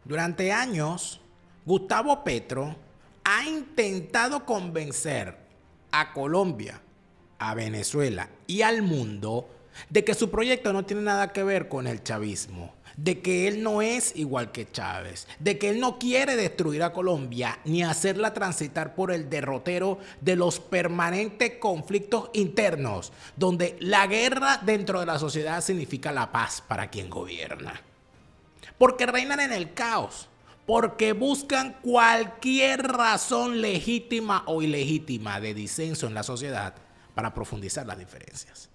Durante años, Gustavo Petro ha intentado convencer a Colombia, a Venezuela y al mundo de que su proyecto no tiene nada que ver con el chavismo, de que él no es igual que Chávez, de que él no quiere destruir a Colombia ni hacerla transitar por el derrotero de los permanentes conflictos internos, donde la guerra dentro de la sociedad significa la paz para quien gobierna. Porque reinan en el caos, porque buscan cualquier razón legítima o ilegítima de disenso en la sociedad para profundizar las diferencias.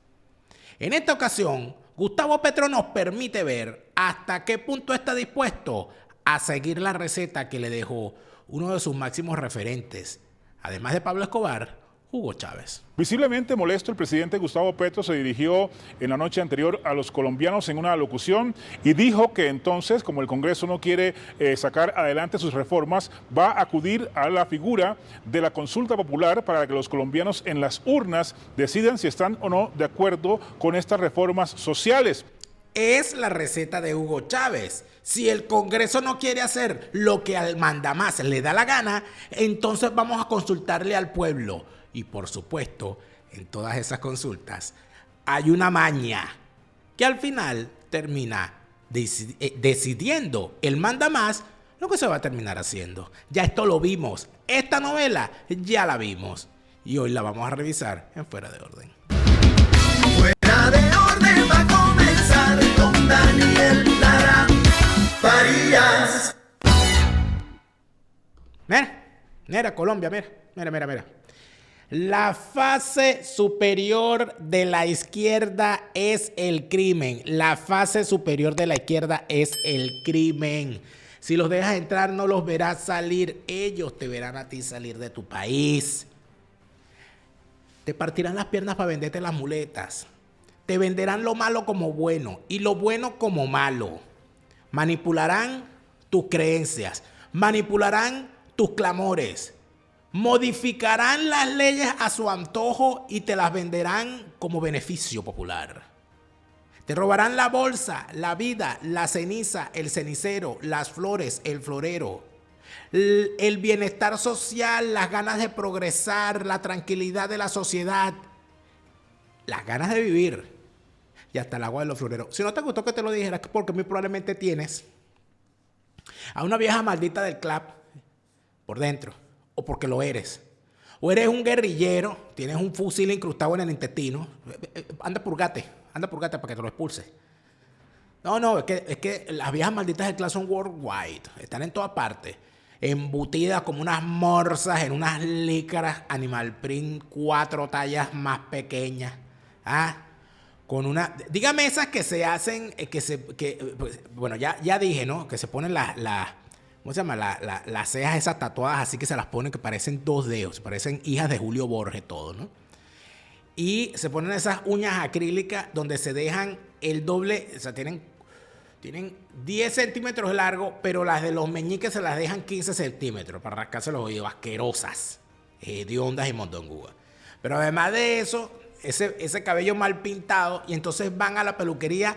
En esta ocasión, Gustavo Petro nos permite ver hasta qué punto está dispuesto a seguir la receta que le dejó uno de sus máximos referentes, además de Pablo Escobar, Hugo Chávez. Visiblemente molesto, el presidente Gustavo Petro se dirigió en la noche anterior a los colombianos en una alocución y dijo que entonces, como el Congreso no quiere sacar adelante sus reformas, va a acudir a la figura de la consulta popular para que los colombianos en las urnas decidan si están o no de acuerdo con estas reformas sociales. Es la receta de Hugo Chávez. Si el Congreso no quiere hacer lo que al mandamás le da la gana, entonces vamos a consultarle al pueblo. Y por supuesto, en todas esas consultas hay una maña que al final termina decidiendo el mandamás lo que se va a terminar haciendo. Ya esto lo vimos. Esta novela ya la vimos. Y hoy la vamos a revisar en Fuera de Orden. Fuera de orden va a comenzar con Daniel Lara Farías. Mira, Colombia, mira. La fase superior de la izquierda es el crimen. La fase superior de la izquierda es el crimen. Si los dejas entrar, no los verás salir. Ellos te verán a ti salir de tu país. Te partirán las piernas para venderte las muletas. Te venderán lo malo como bueno y lo bueno como malo. Manipularán tus creencias. Manipularán tus clamores. Modificarán las leyes a su antojo y te las venderán como beneficio popular. Te robarán la bolsa, la vida, la ceniza, el cenicero, las flores, el florero, el bienestar social, las ganas de progresar, la tranquilidad de la sociedad, las ganas de vivir y hasta el agua de los floreros. Si no te gustó que te lo dijera, es porque muy probablemente tienes a una vieja maldita del club por dentro. O porque lo eres. O eres un guerrillero, tienes un fusil incrustado en el intestino. Anda purgate para que te lo expulse. No, es que las viejas malditas del club son worldwide. Están en todas partes. Embutidas como unas morsas en unas lícaras animal print 4 tallas más pequeñas. Con una... Dígame esas que se hacen, bueno, ya dije, ¿no? Que se ponen ¿cómo se llama? Las cejas esas tatuadas así que se las ponen que parecen 2 dedos, parecen hijas de Julio Borges todo, ¿no? Y se ponen esas uñas acrílicas donde se dejan el doble, o sea, tienen 10 centímetros de largo, pero las de los meñiques se las dejan 15 centímetros para rascarse los oídos, asquerosas, hediondas y mondongudas. Pero además de eso, ese cabello mal pintado, y entonces van a la peluquería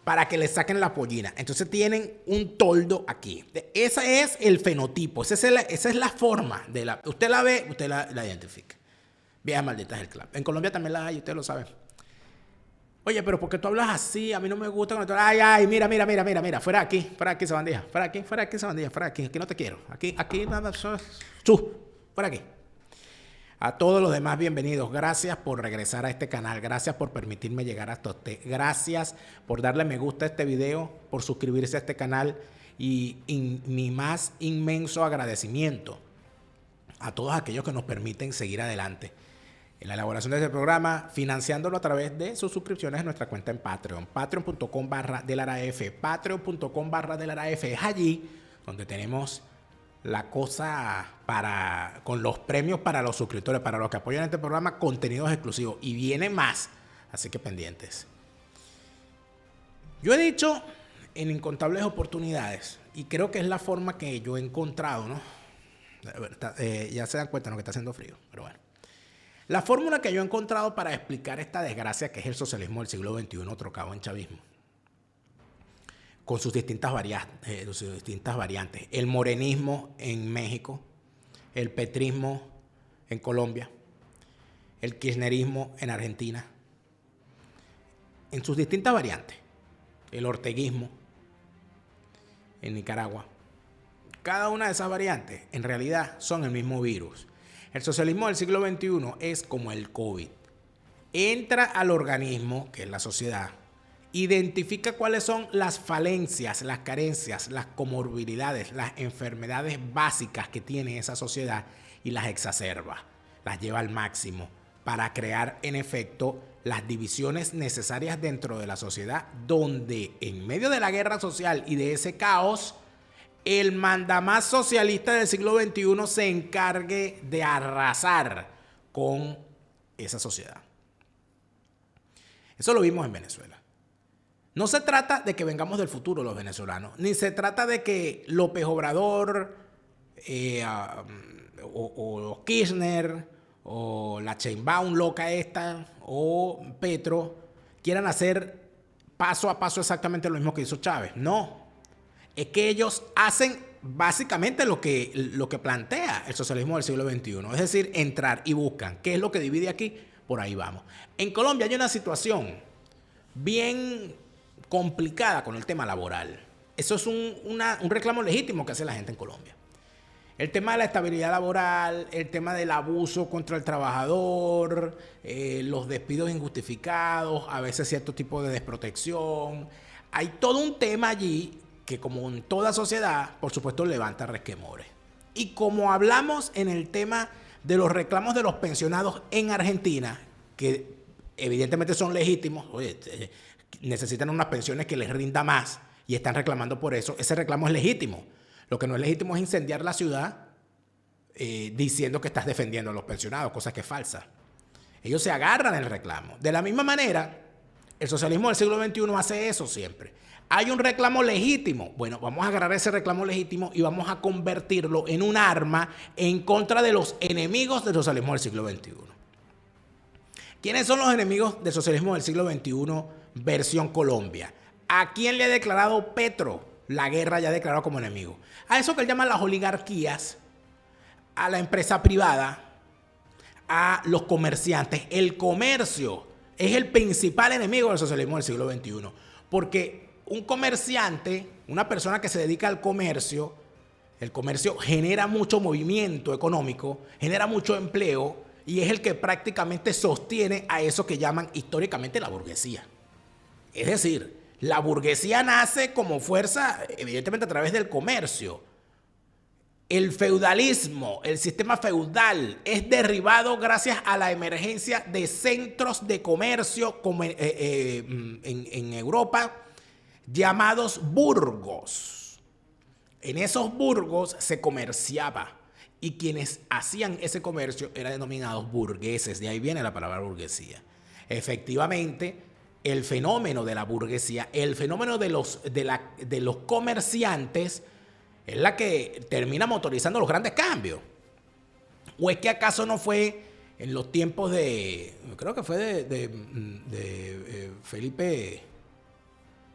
para que le saquen la pollina. Entonces tienen un toldo aquí. Ese es el fenotipo. Esa es la forma. Usted la ve, usted la identifica. Viejas malditas del club. En Colombia también la hay, ustedes lo saben. Oye, pero ¿por qué tú hablas así? A mí no me gusta cuando tú... Ay, mira. Fuera aquí, sabandija. Fuera aquí, sabandija. Fuera aquí no te quiero. Aquí nada. Fuera aquí. A todos los demás, bienvenidos. Gracias por regresar a este canal. Gracias por permitirme llegar hasta usted. Gracias por darle me gusta a este video, por suscribirse a este canal y mi más inmenso agradecimiento a todos aquellos que nos permiten seguir adelante en la elaboración de este programa, financiándolo a través de sus suscripciones a nuestra cuenta en Patreon. Patreon.com/delaraf. Patreon.com/delaraf. Es allí donde tenemos la cosa con los premios para los suscriptores, para los que apoyan este programa, contenidos exclusivos. Y viene más, así que pendientes. Yo he dicho en incontables oportunidades, y creo que es la forma que yo he encontrado, ¿no? Ya se dan cuenta, ¿no?, que está haciendo frío, pero bueno. La fórmula que yo he encontrado para explicar esta desgracia que es el socialismo del siglo XXI trocado en chavismo. con sus distintas variantes. El morenismo en México, el petrismo en Colombia, el kirchnerismo en Argentina, en sus distintas variantes. El orteguismo en Nicaragua. Cada una de esas variantes en realidad son el mismo virus. El socialismo del siglo XXI es como el COVID. Entra al organismo, que es la sociedad, identifica cuáles son las falencias, las carencias, las comorbilidades, las enfermedades básicas que tiene esa sociedad y las exacerba, las lleva al máximo para crear en efecto las divisiones necesarias dentro de la sociedad, donde en medio de la guerra social y de ese caos, el mandamás socialista del siglo XXI se encargue de arrasar con esa sociedad. Eso lo vimos en Venezuela. No se trata de que vengamos del futuro los venezolanos, ni se trata de que López Obrador o Kirchner o la Sheinbaum loca esta o Petro quieran hacer paso a paso exactamente lo mismo que hizo Chávez. No, es que ellos hacen básicamente lo que plantea el socialismo del siglo XXI, es decir, entrar y buscan qué es lo que divide aquí, por ahí vamos. En Colombia hay una situación bien complicada con el tema laboral. Eso es un reclamo legítimo que hace la gente en Colombia. El tema de la estabilidad laboral, el tema del abuso contra el trabajador, los despidos injustificados, a veces cierto tipo de desprotección. Hay todo un tema allí que, como en toda sociedad, por supuesto, levanta resquemores. Y como hablamos en el tema de los reclamos de los pensionados en Argentina, que evidentemente son legítimos, oye, necesitan unas pensiones que les rinda más y están reclamando por eso, ese reclamo es legítimo. Lo que no es legítimo es incendiar la ciudad diciendo que estás defendiendo a los pensionados, cosa que es falsa. Ellos se agarran el reclamo. De la misma manera, el socialismo del siglo XXI hace eso siempre. Hay un reclamo legítimo. Bueno, vamos a agarrar ese reclamo legítimo y vamos a convertirlo en un arma en contra de los enemigos del socialismo del siglo XXI. ¿Quiénes son los enemigos del socialismo del siglo XXI versión Colombia? ¿A quién le ha declarado Petro la guerra ya declarado como enemigo? A eso que él llama las oligarquías, a la empresa privada, a los comerciantes. El comercio es el principal enemigo del socialismo del siglo XXI. Porque un comerciante, una persona que se dedica al comercio, el comercio genera mucho movimiento económico, genera mucho empleo y es el que prácticamente sostiene a eso que llaman históricamente la burguesía. Es decir, la burguesía nace como fuerza, evidentemente, a través del comercio. El feudalismo, el sistema feudal, es derribado gracias a la emergencia de centros de comercio como en Europa, llamados burgos. En esos burgos se comerciaba y quienes hacían ese comercio eran denominados burgueses. De ahí viene la palabra burguesía. Efectivamente, el fenómeno de la burguesía, el fenómeno de los comerciantes es la que termina motorizando los grandes cambios. ¿O es que acaso no fue en los tiempos creo que fue de Felipe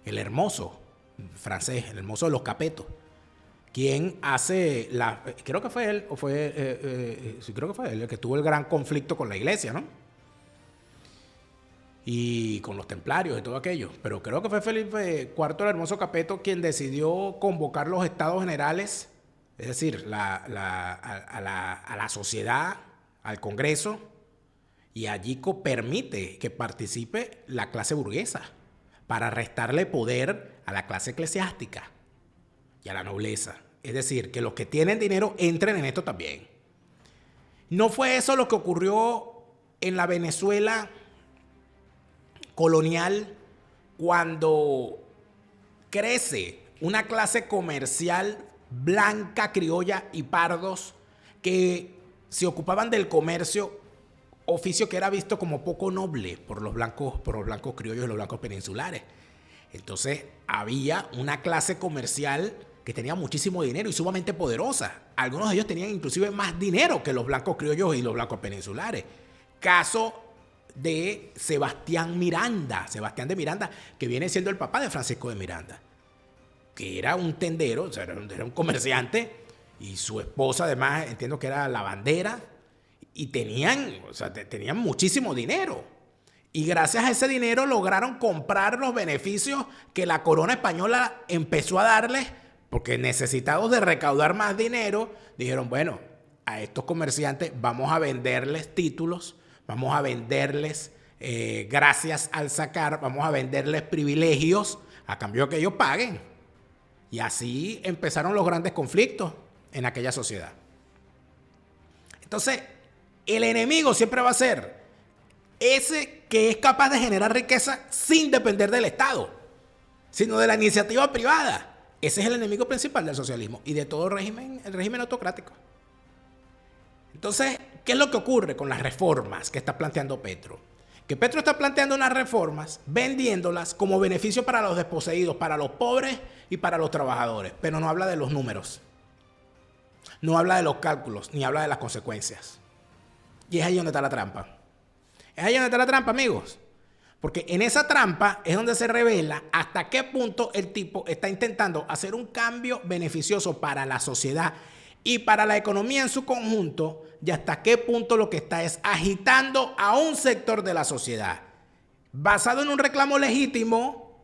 el Hermoso, francés, el Hermoso de los Capetos, quien hace creo que fue él, sí, creo que fue él el que tuvo el gran conflicto con la iglesia, ¿no? Y con los templarios y todo aquello. Pero creo que fue Felipe IV el Hermoso Capeto quien decidió convocar los estados generales, es decir, a la sociedad, al Congreso, y allí permite que participe la clase burguesa para restarle poder a la clase eclesiástica y a la nobleza. Es decir, que los que tienen dinero entren en esto también. ¿No fue eso lo que ocurrió en la Venezuela colonial cuando crece una clase comercial blanca, criolla y pardos que se ocupaban del comercio, oficio que era visto como poco noble por los blancos criollos y los blancos peninsulares? Entonces había una clase comercial que tenía muchísimo dinero y sumamente poderosa. Algunos de ellos tenían inclusive más dinero que los blancos criollos y los blancos peninsulares. Caso de Sebastián de Miranda, que viene siendo el papá de Francisco de Miranda. que era un tendero, o sea, era un comerciante, y su esposa además entiendo que era lavandera, y tenían muchísimo dinero. Y gracias a ese dinero lograron comprar los beneficios que la corona española empezó a darles, porque necesitados de recaudar más dinero, dijeron, bueno, a estos comerciantes vamos a venderles títulos, vamos a venderles, gracias al sacar, vamos a venderles privilegios a cambio de que ellos paguen. Y así empezaron los grandes conflictos en aquella sociedad. Entonces, el enemigo siempre va a ser ese que es capaz de generar riqueza sin depender del Estado, sino de la iniciativa privada. Ese es el enemigo principal del socialismo y de todo régimen, el régimen autocrático. Entonces, ¿qué es lo que ocurre con las reformas que está planteando Petro? Que Petro está planteando unas reformas vendiéndolas como beneficio para los desposeídos, para los pobres y para los trabajadores, pero no habla de los números, no habla de los cálculos, ni habla de las consecuencias. Y es ahí donde está la trampa. Es ahí donde está la trampa, amigos. Porque en esa trampa es donde se revela hasta qué punto el tipo está intentando hacer un cambio beneficioso para la sociedad y para la economía en su conjunto, y hasta qué punto lo que está es agitando a un sector de la sociedad, basado en un reclamo legítimo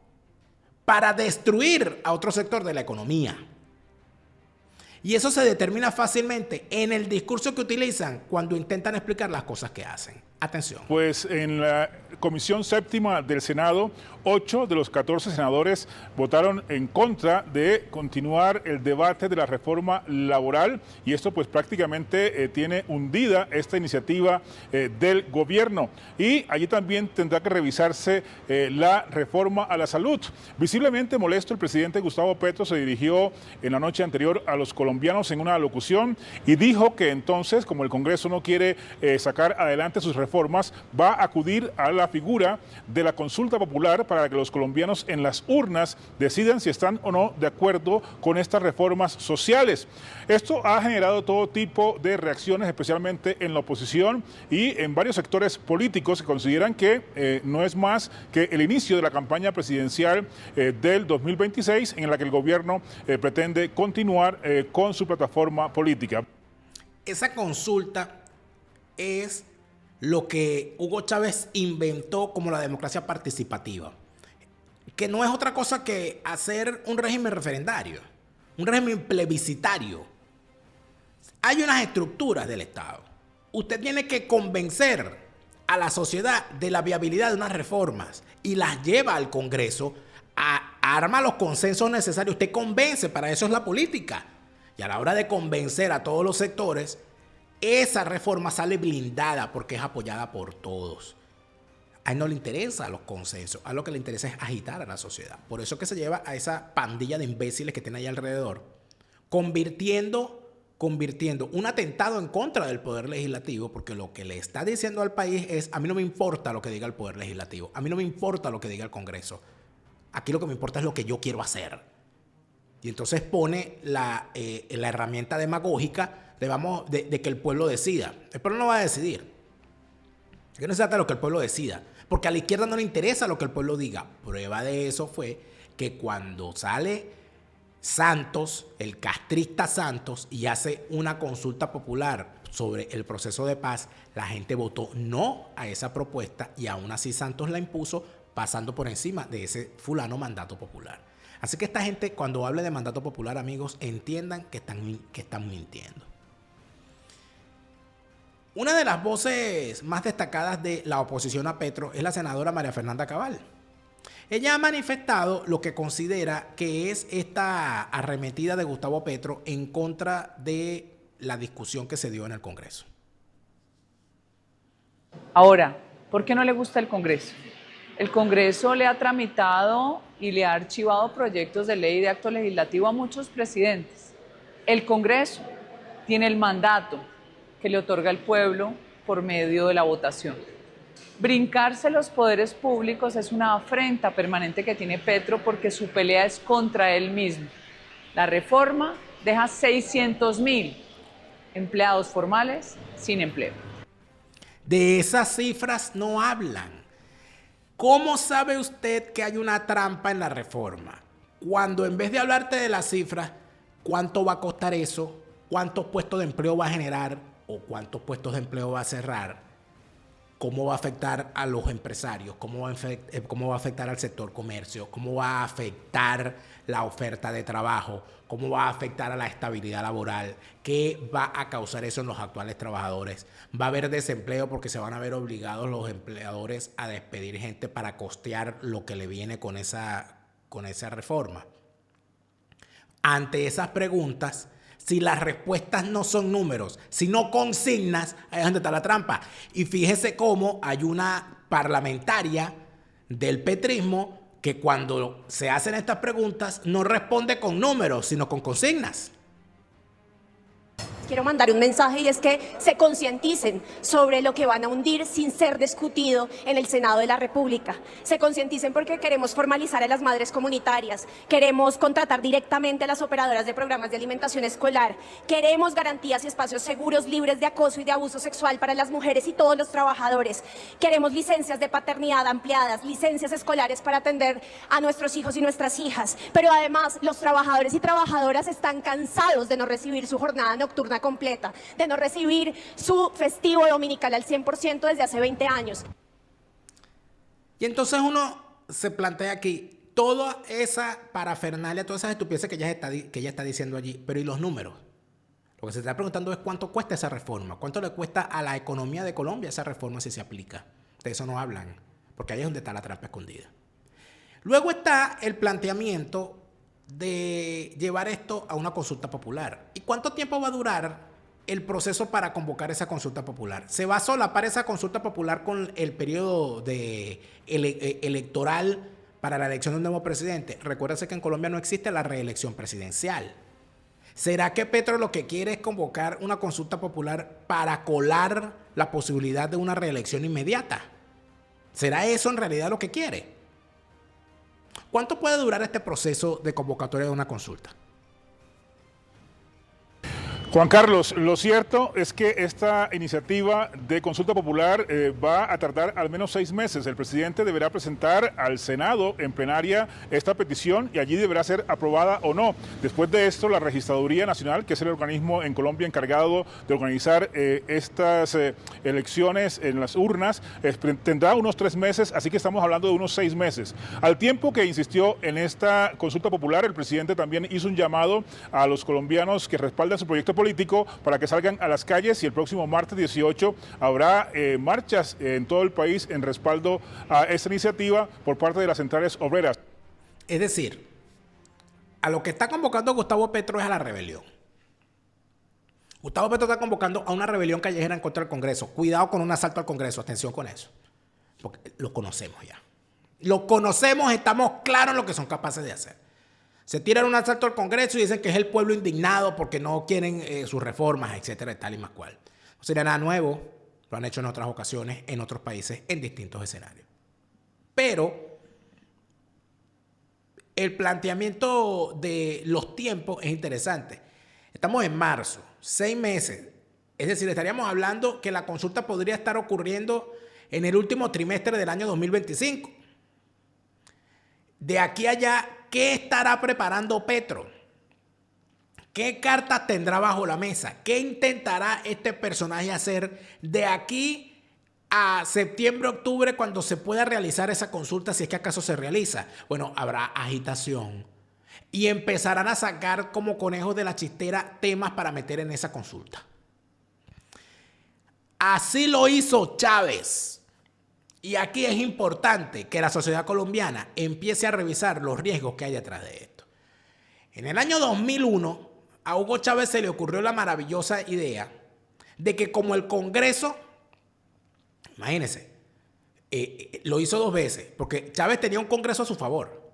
para destruir a otro sector de la economía. Y eso se determina fácilmente en el discurso que utilizan cuando intentan explicar las cosas que hacen. Atención. Pues en la Comisión Séptima del Senado, 8 de los 14 senadores votaron en contra de continuar el debate de la reforma laboral, y esto pues prácticamente tiene hundida esta iniciativa del gobierno. Y allí también tendrá que revisarse la reforma a la salud. Visiblemente molesto, el presidente Gustavo Petro se dirigió en la noche anterior a los colombianos en una alocución y dijo que entonces, como el Congreso no quiere sacar adelante sus reformas, va a acudir a la figura de la consulta popular para que los colombianos en las urnas decidan si están o no de acuerdo con estas reformas sociales. Esto ha generado todo tipo de reacciones, especialmente en la oposición y en varios sectores políticos que consideran que no es más que el inicio de la campaña presidencial del 2026, en la que el gobierno pretende continuar con su plataforma política. Esa consulta es lo que Hugo Chávez inventó como la democracia participativa, que no es otra cosa que hacer un régimen referendario, un régimen plebiscitario. Hay unas estructuras del Estado. Usted tiene que convencer a la sociedad de la viabilidad de unas reformas y las lleva al Congreso, arma los consensos necesarios. Usted convence, para eso es la política. Y a la hora de convencer a todos los sectores, esa reforma sale blindada porque es apoyada por todos. A él no le interesa los consensos, a lo que le interesa es agitar a la sociedad. Por eso es que se lleva a esa pandilla de imbéciles que tiene ahí alrededor, convirtiendo un atentado en contra del poder legislativo, porque lo que le está diciendo al país es: a mí no me importa lo que diga el poder legislativo, a mí no me importa lo que diga el Congreso, aquí lo que me importa es lo que yo quiero hacer. Y entonces pone la herramienta demagógica de que el pueblo decida. El pueblo no va a decidir. Aquí no se trata de lo que el pueblo decida, porque a la izquierda no le interesa lo que el pueblo diga. Prueba de eso fue que cuando sale Santos, el castrista Santos, y hace una consulta popular sobre el proceso de paz, la gente votó no a esa propuesta y aún así Santos la impuso, pasando por encima de ese fulano mandato popular. Así que esta gente, cuando hable de mandato popular, amigos, entiendan que están mintiendo. Una de las voces más destacadas de la oposición a Petro es la senadora María Fernanda Cabal. Ella ha manifestado lo que considera que es esta arremetida de Gustavo Petro en contra de la discusión que se dio en el Congreso. Ahora, ¿por qué no le gusta el Congreso? El Congreso le ha tramitado y le ha archivado proyectos de ley y de acto legislativo a muchos presidentes. El Congreso tiene el mandato que le otorga el pueblo por medio de la votación. Brincarse los poderes públicos es una afrenta permanente que tiene Petro, porque su pelea es contra él mismo. La reforma deja 600.000 empleados formales sin empleo. De esas cifras no hablan. ¿Cómo sabe usted que hay una trampa en la reforma? cuando en vez de hablarte de las cifras, cuánto va a costar eso, cuántos puestos de empleo va a generar o cuántos puestos de empleo va a cerrar, cómo va a afectar a los empresarios, cómo va a afectar al sector comercio, cómo va a afectar la oferta de trabajo, cómo va a afectar a la estabilidad laboral, qué va a causar eso en los actuales trabajadores. Va a haber desempleo porque se van a ver obligados los empleadores a despedir gente para costear lo que le viene con esa reforma. Ante esas preguntas, si las respuestas no son números, sino consignas, ahí es donde está la trampa. Y fíjese cómo hay una parlamentaria del petrismo que cuando se hacen estas preguntas no responde con números, sino con consignas. Quiero mandar un mensaje y es que se concienticen sobre lo que van a hundir sin ser discutido en el Senado de la República. Se concienticen porque queremos formalizar a las madres comunitarias, queremos contratar directamente a las operadoras de programas de alimentación escolar, queremos garantías y espacios seguros, libres de acoso y de abuso sexual para las mujeres y todos los trabajadores. Queremos licencias de paternidad ampliadas, licencias escolares para atender a nuestros hijos y nuestras hijas. Pero además, los trabajadores y trabajadoras están cansados de no recibir su jornada nocturna completa, de no recibir su festivo dominical al 100% desde hace 20 años. Y entonces uno se plantea aquí toda esa parafernalia, todas esas estupideces que ella está diciendo allí, pero ¿y los números? Lo que se está preguntando es cuánto cuesta esa reforma, cuánto le cuesta a la economía de Colombia esa reforma si se aplica. De eso no hablan, porque ahí es donde está la trampa escondida. Luego está el planteamiento de llevar esto a una consulta popular. ¿Y cuánto tiempo va a durar el proceso para convocar esa consulta popular? ¿Se va a solapar esa consulta popular con el periodo electoral para la elección de un nuevo presidente? Recuérdense que en Colombia no existe la reelección presidencial. ¿Será que Petro lo que quiere es convocar una consulta popular para colar la posibilidad de una reelección inmediata? ¿Será eso en realidad lo que quiere? ¿Cuánto puede durar este proceso de convocatoria de una consulta? Juan Carlos, lo cierto es que esta iniciativa de consulta popular va a tardar al menos 6 meses. El presidente deberá presentar al Senado en plenaria esta petición y allí deberá ser aprobada o no. Después de esto, la Registraduría Nacional, que es el organismo en Colombia encargado de organizar estas elecciones en las urnas, tendrá unos 3 meses, así que estamos hablando de unos 6 meses. Al tiempo que insistió en esta consulta popular, el presidente también hizo un llamado a los colombianos que respaldan su proyecto político para que salgan a las calles y el próximo martes 18 habrá marchas en todo el país en respaldo a esta iniciativa por parte de las centrales obreras. Es decir, a lo que está convocando Gustavo Petro es a la rebelión. Gustavo Petro está convocando a una rebelión callejera en contra del Congreso. Cuidado con un asalto al Congreso, atención con eso, porque lo conocemos ya. Lo conocemos, estamos claros en lo que son capaces de hacer. Se tiran un asalto al Congreso y dicen que es el pueblo indignado porque no quieren sus reformas, etcétera, tal y más cual. No sería nada nuevo, lo han hecho en otras ocasiones, en otros países, en distintos escenarios. Pero el planteamiento de los tiempos es interesante. Estamos en marzo, 6 meses. Es decir, estaríamos hablando que la consulta podría estar ocurriendo en el último trimestre del año 2025. De aquí a allá, ¿qué estará preparando Petro? ¿Qué cartas tendrá bajo la mesa? ¿Qué intentará este personaje hacer de aquí a septiembre, octubre, cuando se pueda realizar esa consulta, si es que acaso se realiza? Bueno, habrá agitación y empezarán a sacar como conejos de la chistera temas para meter en esa consulta. Así lo hizo Chávez. Y aquí es importante que la sociedad colombiana empiece a revisar los riesgos que hay detrás de esto. En el año 2001, a Hugo Chávez se le ocurrió la maravillosa idea de que como el Congreso, imagínense, lo hizo 2 veces, porque Chávez tenía un Congreso a su favor,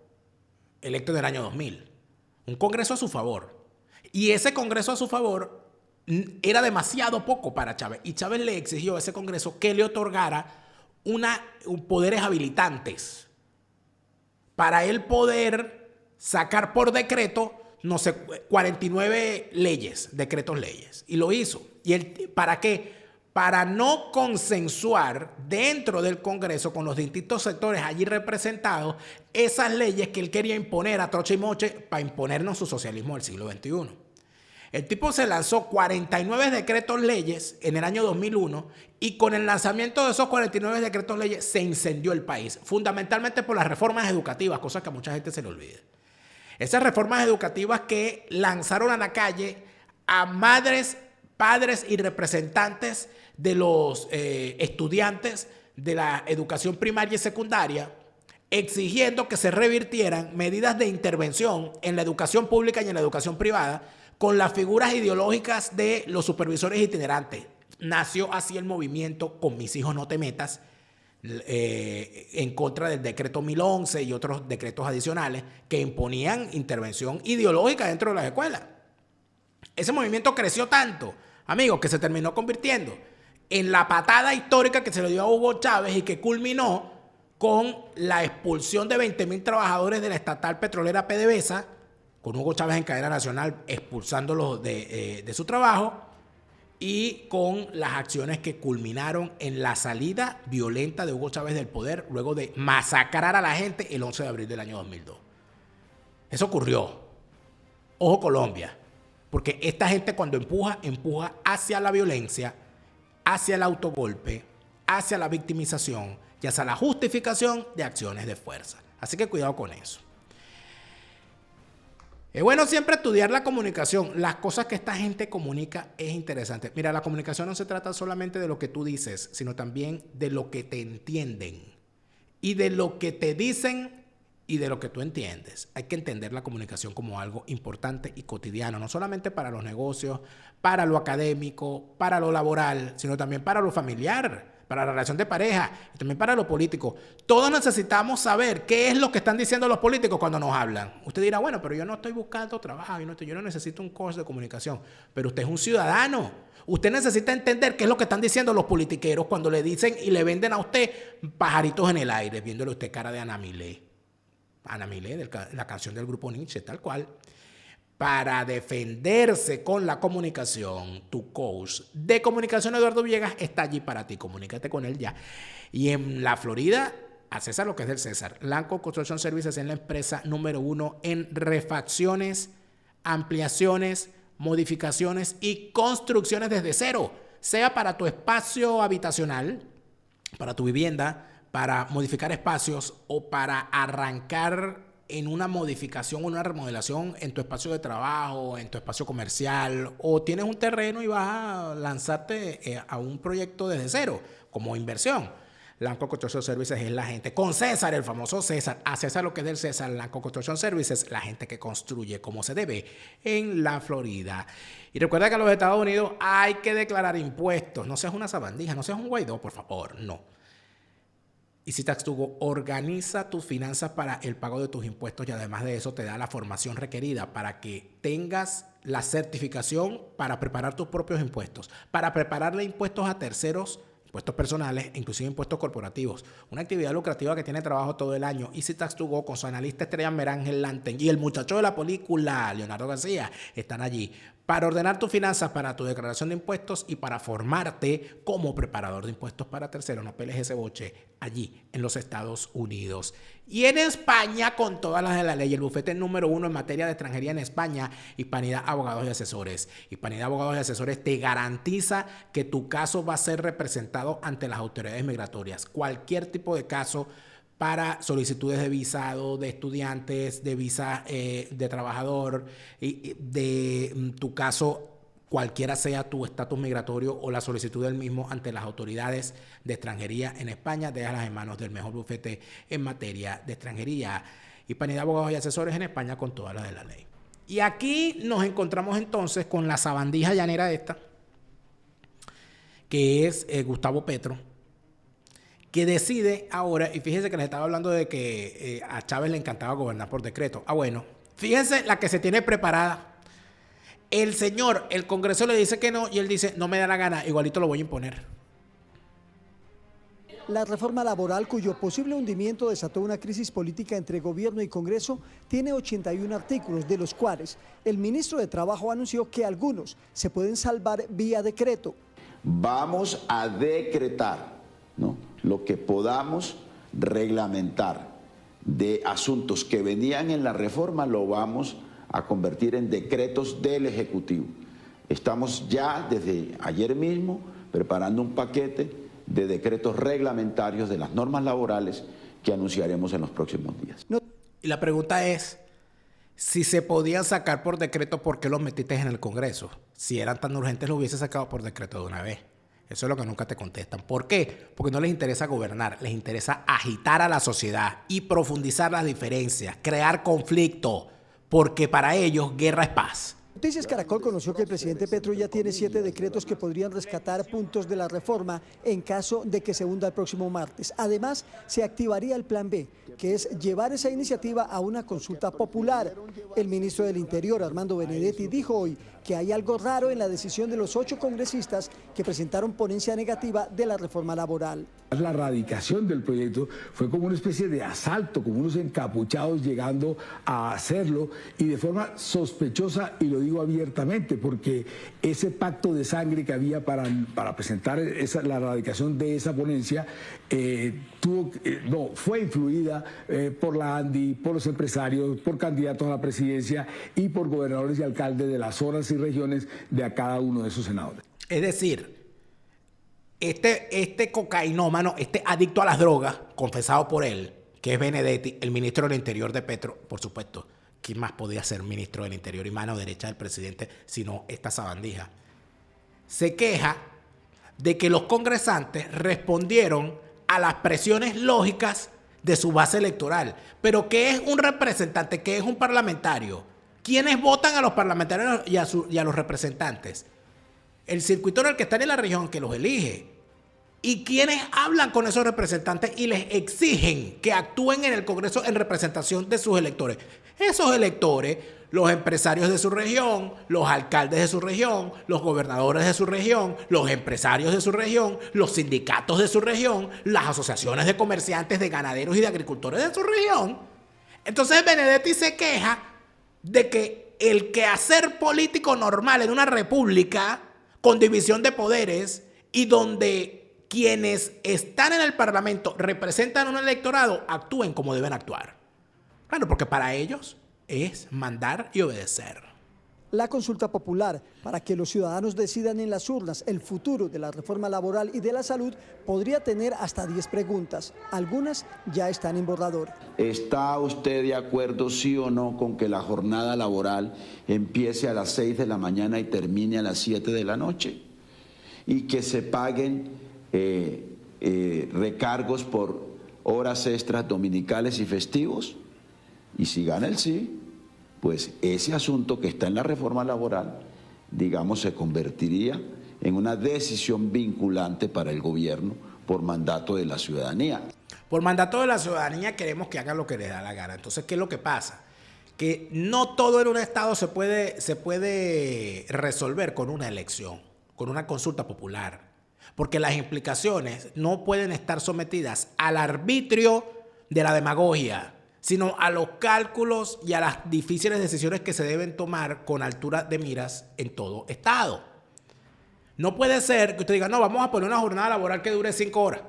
electo en el año 2000, un Congreso a su favor. Y ese Congreso a su favor era demasiado poco para Chávez. Y Chávez le exigió a ese Congreso que le otorgara poderes habilitantes para él poder sacar por decreto, no sé, 49 leyes, decretos leyes. Y lo hizo. ¿Y él, para qué? para no consensuar dentro del Congreso con los distintos sectores allí representados esas leyes que él quería imponer a troche y moche para imponernos su socialismo del siglo XXI. El tipo se lanzó 49 decretos leyes en el año 2001 y con el lanzamiento de esos 49 decretos leyes se incendió el país, fundamentalmente por las reformas educativas, cosas que a mucha gente se le olvida. Esas reformas educativas que lanzaron a la calle a madres, padres y representantes de los estudiantes de la educación primaria y secundaria, exigiendo que se revirtieran medidas de intervención en la educación pública y en la educación privada con las figuras ideológicas de los supervisores itinerantes. Nació así el movimiento Con mis hijos no te metas, en contra del decreto 1011 y otros decretos adicionales que imponían intervención ideológica dentro de las escuelas. Ese movimiento creció tanto, amigos, que se terminó convirtiendo en la patada histórica que se le dio a Hugo Chávez y que culminó con la expulsión de 20.000 trabajadores de la estatal petrolera PDVSA, con Hugo Chávez en cadena nacional expulsándolos de su trabajo, y con las acciones que culminaron en la salida violenta de Hugo Chávez del poder luego de masacrar a la gente el 11 de abril del año 2002. Eso ocurrió. Ojo Colombia, porque esta gente cuando empuja hacia la violencia, hacia el autogolpe, hacia la victimización y hacia la justificación de acciones de fuerza. Así que cuidado con eso. Es bueno siempre estudiar la comunicación. Las cosas que esta gente comunica es interesante. Mira, la comunicación no se trata solamente de lo que tú dices, sino también de lo que te entienden. Y de lo que te dicen y de lo que tú entiendes. Hay que entender la comunicación como algo importante y cotidiano, no solamente para los negocios, para lo académico, para lo laboral, sino también para lo familiar, para la relación de pareja y también para lo político. Todos necesitamos saber qué es lo que están diciendo los políticos cuando nos hablan. Usted dirá, bueno, pero yo no estoy buscando trabajo, yo no necesito un curso de comunicación. Pero usted es un ciudadano. Usted necesita entender qué es lo que están diciendo los politiqueros cuando le dicen y le venden a usted pajaritos en el aire, viéndole usted cara de Ana Milé. Ana Milé, la canción del grupo Nietzsche, tal cual. Para defenderse con la comunicación, tu coach de comunicación, Eduardo Villegas, está allí para ti. Comunícate con él ya. Y en la Florida, a César lo que es del César. Lanco Construction Services es la empresa número 1 en refacciones, ampliaciones, modificaciones y construcciones desde cero. Sea para tu espacio habitacional, para tu vivienda, para modificar espacios o para arrancar en una modificación o una remodelación en tu espacio de trabajo, en tu espacio comercial, o tienes un terreno y vas a lanzarte a un proyecto desde cero como inversión. Lanco Construction Services es la gente con César, el famoso César. A César lo que es del César. Lanco Construction Services, la gente que construye como se debe en la Florida. Y recuerda que en los Estados Unidos hay que declarar impuestos. No seas una sabandija, no seas un Guaidó, por favor, no. Easy Tax To Go organiza tus finanzas para el pago de tus impuestos y además de eso te da la formación requerida para que tengas la certificación para preparar tus propios impuestos, para prepararle impuestos a terceros, impuestos personales e inclusive impuestos corporativos. Una actividad lucrativa que tiene trabajo todo el año. Easy Tax To Go con su analista estrella Merángel Lanten y el muchacho de la película, Leonardo García, están allí para ordenar tus finanzas para tu declaración de impuestos y para formarte como preparador de impuestos para terceros. No peles ese boche allí en los Estados Unidos. Y en España, con todas las de la ley, el bufete número 1 en materia de extranjería en España, Hispanidad Abogados y Asesores. Hispanidad Abogados y Asesores te garantiza que tu caso va a ser representado ante las autoridades migratorias. Cualquier tipo de caso para solicitudes de visado, de estudiantes, de visa de trabajador, y de tu caso, cualquiera sea tu estatus migratorio o la solicitud del mismo ante las autoridades de extranjería en España, déjalas en manos del mejor bufete en materia de extranjería. Hispanidad Abogados y Asesores en España con todas las de la ley. Y aquí nos encontramos entonces con la sabandija llanera esta, que es Gustavo Petro, que decide ahora, y fíjense que les estaba hablando de que a Chávez le encantaba gobernar por decreto. Bueno, fíjense la que se tiene preparada. El señor, el Congreso le dice que no y él dice, no me da la gana, igualito lo voy a imponer. La reforma laboral, cuyo posible hundimiento desató una crisis política entre gobierno y Congreso, tiene 81 artículos, de los cuales el ministro de Trabajo anunció que algunos se pueden salvar vía decreto. vamos a decretar, ¿no?, lo que podamos reglamentar de asuntos que venían en la reforma, lo vamos a convertir en decretos del Ejecutivo. Estamos ya desde ayer mismo preparando un paquete de decretos reglamentarios de las normas laborales que anunciaremos en los próximos días. Y la pregunta es, si se podían sacar por decreto, ¿por qué los metiste en el Congreso? Si eran tan urgentes, los hubiese sacado por decreto de una vez. Eso es lo que nunca te contestan. ¿Por qué? Porque no les interesa gobernar, les interesa agitar a la sociedad y profundizar las diferencias, crear conflicto, porque para ellos guerra es paz. Noticias Caracol conoció que el presidente Petro ya tiene 7 decretos que podrían rescatar puntos de la reforma en caso de que se hunda el próximo martes. Además, se activaría el plan B, que es llevar esa iniciativa a una consulta popular. El ministro del Interior, Armando Benedetti, dijo hoy que hay algo raro en la decisión de los 8 congresistas que presentaron ponencia negativa de la reforma laboral. La radicación del proyecto fue como una especie de asalto, como unos encapuchados llegando a hacerlo y de forma sospechosa, y lo digo abiertamente, porque ese pacto de sangre que había para presentar la radicación de esa ponencia fue influida por la ANDI, por los empresarios, por candidatos a la presidencia y por gobernadores y alcaldes de las zonas y regiones de a cada uno de esos senadores. Es decir, este cocainómano, este adicto a las drogas, confesado por él, que es Benedetti, el ministro del Interior de Petro, por supuesto, ¿quién más podía ser ministro del Interior y mano derecha del presidente sino esta sabandija? Se queja de que los congresantes respondieron a las presiones lógicas de su base electoral. Pero ¿qué es un representante? ¿Qué es un parlamentario? ¿Quiénes votan a los parlamentarios y a los representantes? El circuito en el que están en la región que los elige. ¿Y quiénes hablan con esos representantes y les exigen que actúen en el Congreso en representación de sus electores? Esos electores, los empresarios de su región, los alcaldes de su región, los gobernadores de su región, los empresarios de su región, los sindicatos de su región, las asociaciones de comerciantes, de ganaderos y de agricultores de su región. Entonces Benedetti se queja de que el quehacer político normal en una república con división de poderes y donde quienes están en el Parlamento representan un electorado actúen como deben actuar. Claro, porque para ellos es mandar y obedecer. La consulta popular para que los ciudadanos decidan en las urnas el futuro de la reforma laboral y de la salud podría tener hasta 10 preguntas. Algunas ya están en borrador. ¿Está usted de acuerdo, sí o no, con que la jornada laboral empiece a las 6 de la mañana y termine a las 7 de la noche? Y que se paguen recargos por horas extras dominicales y festivos. Y si gana el sí, pues ese asunto que está en la reforma laboral, digamos, se convertiría en una decisión vinculante para el gobierno por mandato de la ciudadanía. Por mandato de la ciudadanía queremos que hagan lo que les da la gana. Entonces, ¿qué es lo que pasa? Que no todo en un estado se puede resolver con una elección, con una consulta popular. Porque las implicaciones no pueden estar sometidas al arbitrio de la demagogia, sino a los cálculos y a las difíciles decisiones que se deben tomar con altura de miras en todo estado. No puede ser que usted diga, no, vamos a poner una jornada laboral que dure 5 horas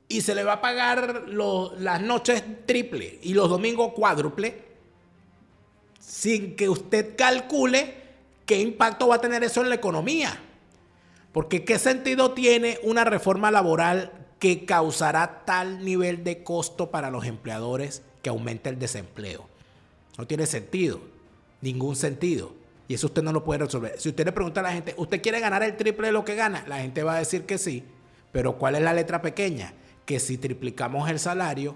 y se le va a pagar las noches triple y los domingos cuádruple sin que usted calcule qué impacto va a tener eso en la economía. Porque ¿qué sentido tiene una reforma laboral que causará tal nivel de costo para los empleadores que aumenta el desempleo? No tiene sentido, ningún sentido. Y eso usted no lo puede resolver. Si usted le pregunta a la gente, ¿usted quiere ganar el triple de lo que gana? La gente va a decir que sí. Pero ¿cuál es la letra pequeña? Que si triplicamos el salario,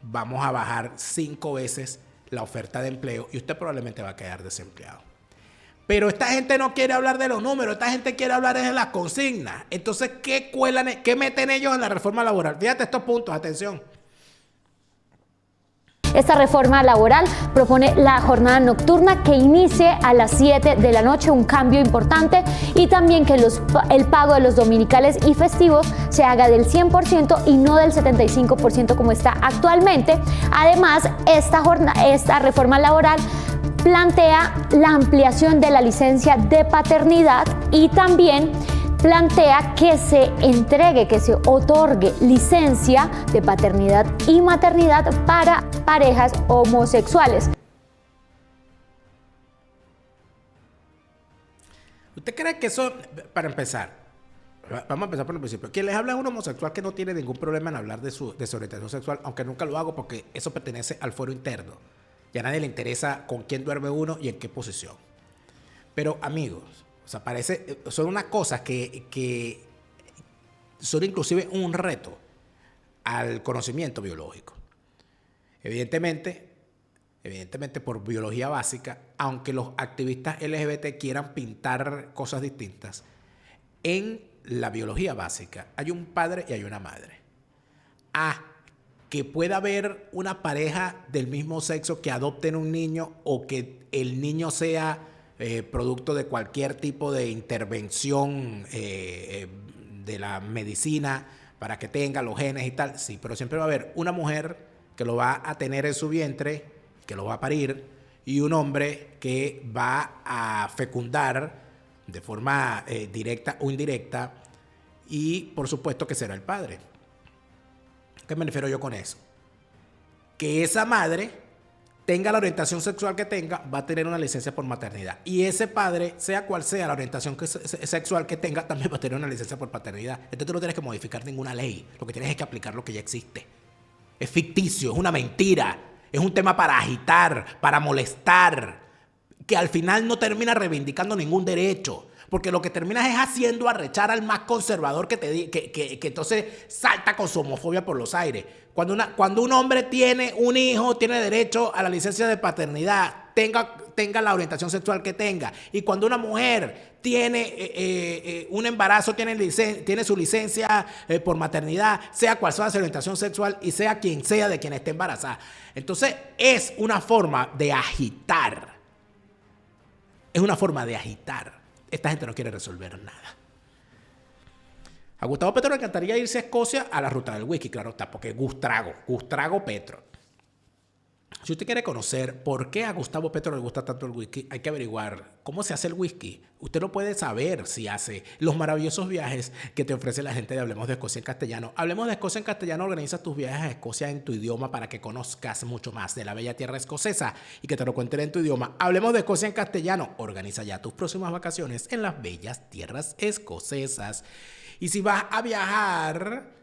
vamos a bajar 5 veces la oferta de empleo y usted probablemente va a quedar desempleado. Pero esta gente no quiere hablar de los números, esta gente quiere hablar de las consignas. Entonces, ¿qué meten ellos en la reforma laboral? Fíjate estos puntos, atención. Esta reforma laboral propone la jornada nocturna que inicie a las 7 de la noche, un cambio importante, y también que el pago de los dominicales y festivos se haga del 100% y no del 75% como está actualmente. Además, esta reforma laboral plantea la ampliación de la licencia de paternidad y también plantea que se entregue, que se otorgue licencia de paternidad y maternidad para parejas homosexuales. ¿Usted cree que eso, para empezar, vamos a empezar por el principio, quien les habla es un homosexual que no tiene ningún problema en hablar de su orientación sexual, aunque nunca lo hago porque eso pertenece al fuero interno y a nadie le interesa con quién duerme uno y en qué posición? Pero amigos, o sea, son unas cosas que son inclusive un reto al conocimiento biológico. Evidentemente por biología básica, aunque los activistas LGBT quieran pintar cosas distintas, en la biología básica hay un padre y hay una madre. Que pueda haber una pareja del mismo sexo que adopten un niño o que el niño sea producto de cualquier tipo de intervención de la medicina para que tenga los genes y tal, sí, pero siempre va a haber una mujer que lo va a tener en su vientre, que lo va a parir, y un hombre que va a fecundar de forma directa o indirecta, y por supuesto que será el padre. ¿Qué me refiero yo con eso? Que esa madre tenga la orientación sexual que tenga, va a tener una licencia por maternidad. Y ese padre, sea cual sea la orientación sexual que tenga, también va a tener una licencia por paternidad. Entonces tú no tienes que modificar ninguna ley. Lo que tienes es que aplicar lo que ya existe. Es ficticio, es una mentira. Es un tema para agitar, para molestar, que al final no termina reivindicando ningún derecho. Porque lo que terminas es haciendo arrechar al más conservador que entonces salta con su homofobia por los aires. Cuando un hombre tiene un hijo, tiene derecho a la licencia de paternidad, tenga la orientación sexual que tenga. Y cuando una mujer tiene un embarazo, tiene su licencia por maternidad, sea cual sea su orientación sexual y sea quien sea de quien esté embarazada. Entonces es una forma de agitar. Es una forma de agitar. Esta gente no quiere resolver nada. A Gustavo Petro le encantaría irse a Escocia a la ruta del whisky, claro está, porque Gustrago Petro. Si usted quiere conocer por qué a Gustavo Petro le gusta tanto el whisky, hay que averiguar cómo se hace el whisky. Usted no puede saber si hace los maravillosos viajes que te ofrece la gente de Hablemos de Escocia en Castellano. Hablemos de Escocia en Castellano organiza tus viajes a Escocia en tu idioma para que conozcas mucho más de la bella tierra escocesa y que te lo cuenten en tu idioma. Hablemos de Escocia en Castellano. Organiza ya tus próximas vacaciones en las bellas tierras escocesas. Y si vas a viajar,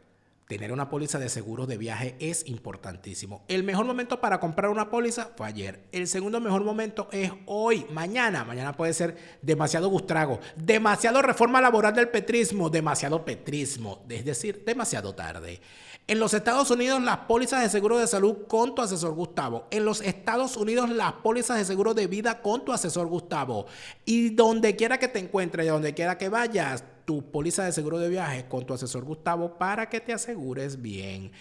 tener una póliza de seguros de viaje es importantísimo. El mejor momento para comprar una póliza fue ayer. El segundo mejor momento es hoy, mañana. Mañana puede ser demasiado Gustrago, demasiado reforma laboral del petrismo, demasiado petrismo, es decir, demasiado tarde. En los Estados Unidos, las pólizas de seguro de salud con tu asesor Gustavo. En los Estados Unidos, las pólizas de seguro de vida con tu asesor Gustavo. Y donde quiera que te encuentres, donde quiera que vayas, tu póliza de seguro de viaje con tu asesor Gustavo para que te asegures bien.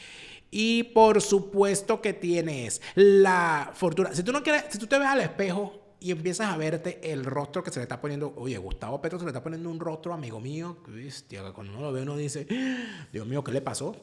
Y por supuesto que tienes la fortuna. Si tú te ves al espejo y empiezas a verte el rostro que se le está poniendo, oye, Gustavo Petro se le está poniendo un rostro, amigo mío, hostia, que cuando uno lo ve uno dice, Dios mío, ¿qué le pasó?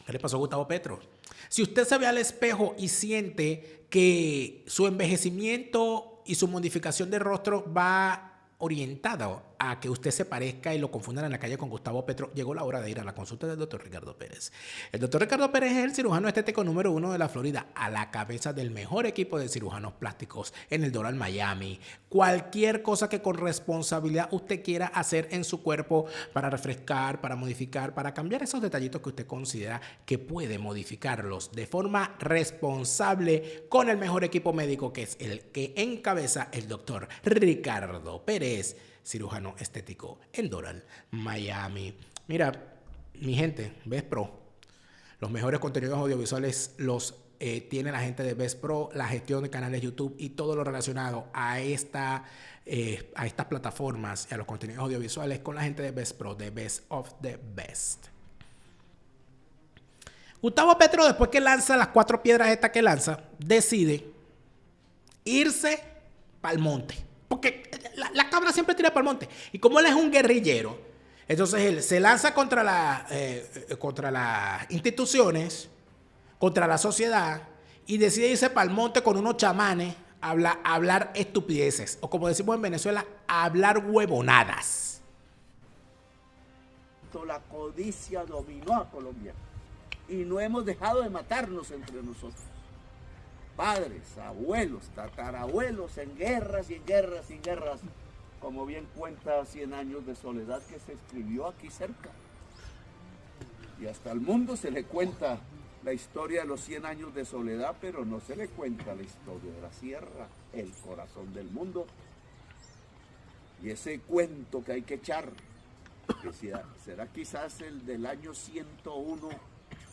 ¿Qué le pasó a Gustavo Petro? Si usted se ve al espejo y siente que su envejecimiento y su modificación de rostro va orientado a que usted se parezca y lo confundan en la calle con Gustavo Petro, llegó la hora de ir a la consulta del doctor Ricardo Pérez. El doctor Ricardo Pérez es el cirujano estético número 1 de la Florida, a la cabeza del mejor equipo de cirujanos plásticos en el Doral Miami. Cualquier cosa que con responsabilidad usted quiera hacer en su cuerpo para refrescar, para modificar, para cambiar esos detallitos que usted considera que puede modificarlos de forma responsable con el mejor equipo médico, que es el que encabeza el doctor Ricardo Pérez, cirujano estético en Doral, Miami. Mira, mi gente, Best Pro, los mejores contenidos audiovisuales los tiene la gente de Best Pro, la gestión de canales YouTube y todo lo relacionado a estas plataformas y a los contenidos audiovisuales con la gente de Best Pro, de Best of the Best. Gustavo Petro, después que lanza las 4 piedras estas que lanza, decide irse para el monte. Porque la cabra siempre tira para el monte. Y como él es un guerrillero, entonces él se lanza contra las instituciones, contra la sociedad, y decide irse para el monte con unos chamanes a hablar estupideces. O como decimos en Venezuela, a hablar huevonadas. momento la codicia dominó a Colombia y no hemos dejado de matarnos entre nosotros. Padres, abuelos, tatarabuelos, en guerras y en guerras y en guerras, como bien cuenta 100 años de soledad que se escribió aquí cerca. Y hasta el mundo se le cuenta la historia de los 100 años de soledad, pero no se le cuenta la historia de la sierra, el corazón del mundo. Y ese cuento que hay que echar, que será quizás el del año 101,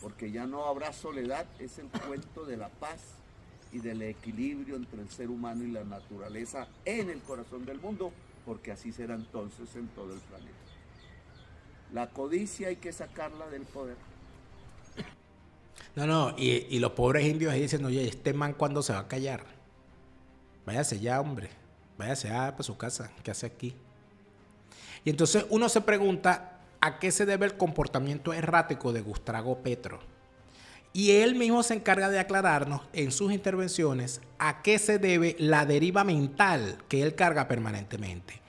porque ya no habrá soledad, es el cuento de la paz y del equilibrio entre el ser humano y la naturaleza en el corazón del mundo, porque así será entonces en todo el planeta. La codicia hay que sacarla del poder. No, y los pobres indios ahí dicen, oye, este man ¿cuándo se va a callar? Váyase ya, hombre. Váyase para su casa. ¿Qué hace aquí? Y entonces uno se pregunta a qué se debe el comportamiento errático de Gustavo Petro. Y él mismo se encarga de aclararnos en sus intervenciones a qué se debe la deriva mental que él carga permanentemente.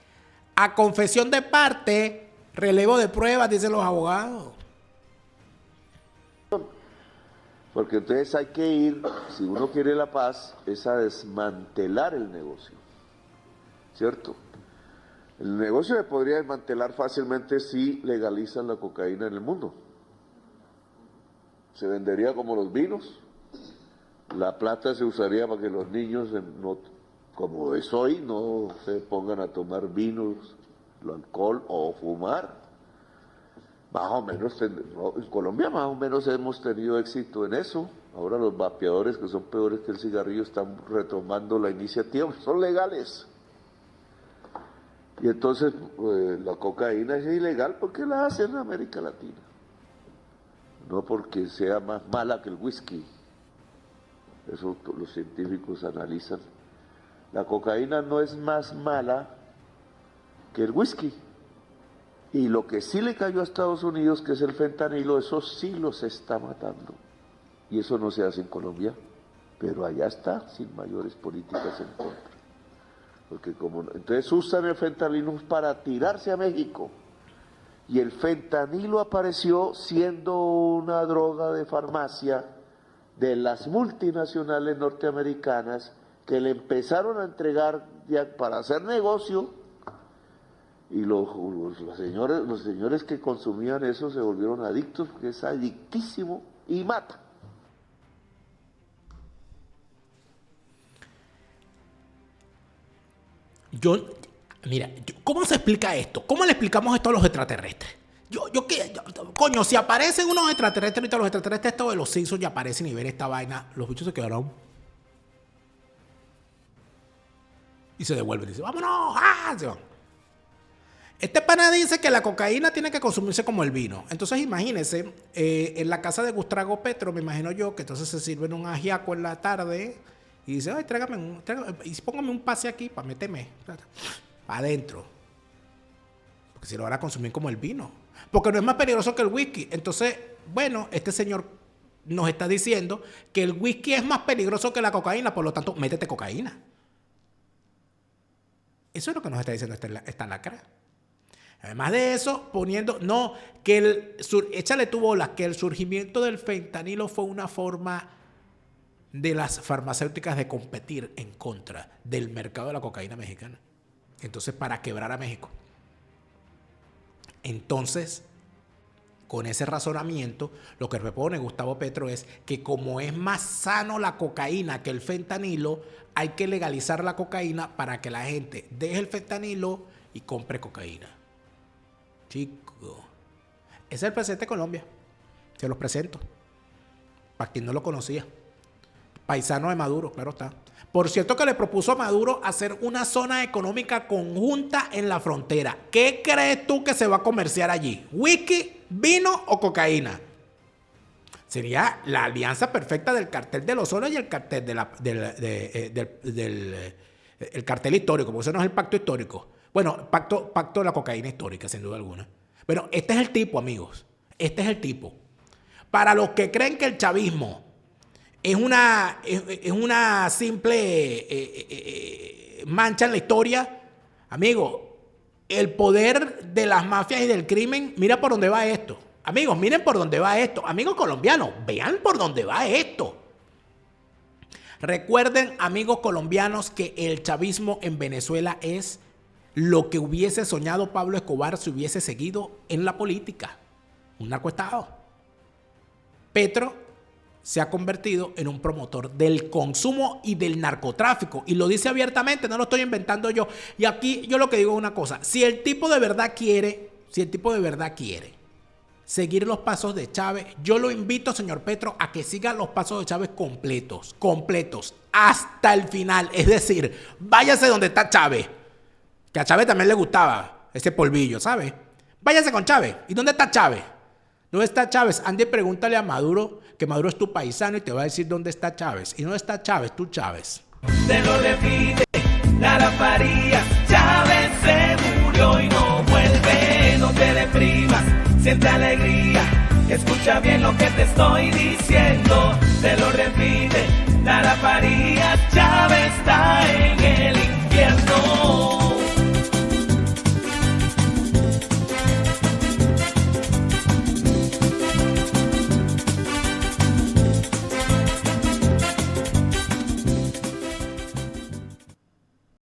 A confesión de parte, relevo de pruebas, dicen los abogados. Porque entonces hay que ir, si uno quiere la paz, es a desmantelar el negocio, ¿cierto? El negocio se podría desmantelar fácilmente si legalizan la cocaína en el mundo. Se vendería como los vinos, la plata se usaría para que los niños, no, como es hoy, no se pongan a tomar vinos, alcohol o fumar. Más o menos, en Colombia más o menos hemos tenido éxito en eso. Ahora los vapeadores, que son peores que el cigarrillo, están retomando la iniciativa, son legales. Y entonces la cocaína es ilegal porque la hacen en América Latina. No porque sea más mala que el whisky. Eso los científicos analizan. La cocaína no es más mala que el whisky. Y lo que sí le cayó a Estados Unidos, que es el fentanilo, eso sí los está matando. Y eso no se hace en Colombia, pero allá está, sin mayores políticas en contra. Porque entonces usan el fentanilo para tirarse a México. Y el fentanilo apareció siendo una droga de farmacia de las multinacionales norteamericanas que le empezaron a entregar ya para hacer negocio. Y los señores que consumían eso se volvieron adictos, porque es adictísimo y mata. ¿Cómo se explica esto? ¿Cómo le explicamos esto a los extraterrestres? Coño, si aparecen unos extraterrestres, ahorita los extraterrestres estos de los Simpsons ya aparecen y ven esta vaina, los bichos se quedaron. Y se devuelven y dicen, vámonos, se van. Este pana dice que la cocaína tiene que consumirse como el vino. Entonces imagínense, en la casa de Gustavo Petro, me imagino yo, que entonces se sirven un ajiaco en la tarde y dice, ay, tráigame y póngame un pase aquí para meterme para adentro. Porque si lo van a consumir como el vino. Porque no es más peligroso que el whisky. Entonces, bueno, este señor nos está diciendo que el whisky es más peligroso que la cocaína, por lo tanto, métete cocaína. Eso es lo que nos está diciendo esta lacra. Además de eso, échale tu bola, que el surgimiento del fentanilo fue una forma de las farmacéuticas de competir en contra del mercado de la cocaína mexicana. Entonces, para quebrar a México. Entonces, con ese razonamiento, lo que propone Gustavo Petro es que como es más sano la cocaína que el fentanilo, hay que legalizar la cocaína para que la gente deje el fentanilo y compre cocaína. Chico, ese es el presidente de Colombia. Se los presento. Para quien no lo conocía. Paisano de Maduro, claro está. Por cierto que le propuso a Maduro hacer una zona económica conjunta en la frontera. ¿Qué crees tú que se va a comerciar allí? ¿Whisky, vino o cocaína? Sería la alianza perfecta del cartel de los soles y el cartel el cartel histórico, porque eso no es el pacto histórico. Bueno, pacto de la cocaína histórica, sin duda alguna. Bueno, este es el tipo, amigos. Este es el tipo. Para los que creen que el chavismo es una simple mancha en la historia, amigo, el poder de las mafias y del crimen, mira por dónde va esto. Amigos, miren por dónde va esto. Amigos colombianos, vean por dónde va esto. Recuerden, amigos colombianos, que el chavismo en Venezuela es lo que hubiese soñado Pablo Escobar si hubiese seguido en la política. Un narcoestado. Petro se ha convertido en un promotor del consumo y del narcotráfico. Y lo dice abiertamente, no lo estoy inventando yo. Y aquí yo lo que digo es una cosa. Si el tipo de verdad quiere seguir los pasos de Chávez, yo lo invito, señor Petro, a que siga los pasos de Chávez completos, hasta el final. Es decir, váyase donde está Chávez, que a Chávez también le gustaba ese polvillo, ¿sabe? Váyase con Chávez. ¿Y dónde está Chávez? ¿Dónde está Chávez? Ande, pregúntale a Maduro, que Maduro es tu paisano y te va a decir dónde está Chávez. ¿Y dónde está Chávez? Tú, Chávez. Te lo repite, Lara Farías, Chávez se murió y no vuelve, no te deprimas. Siente alegría, escucha bien lo que te estoy diciendo. Te lo repite, Lara Farías, Chávez está en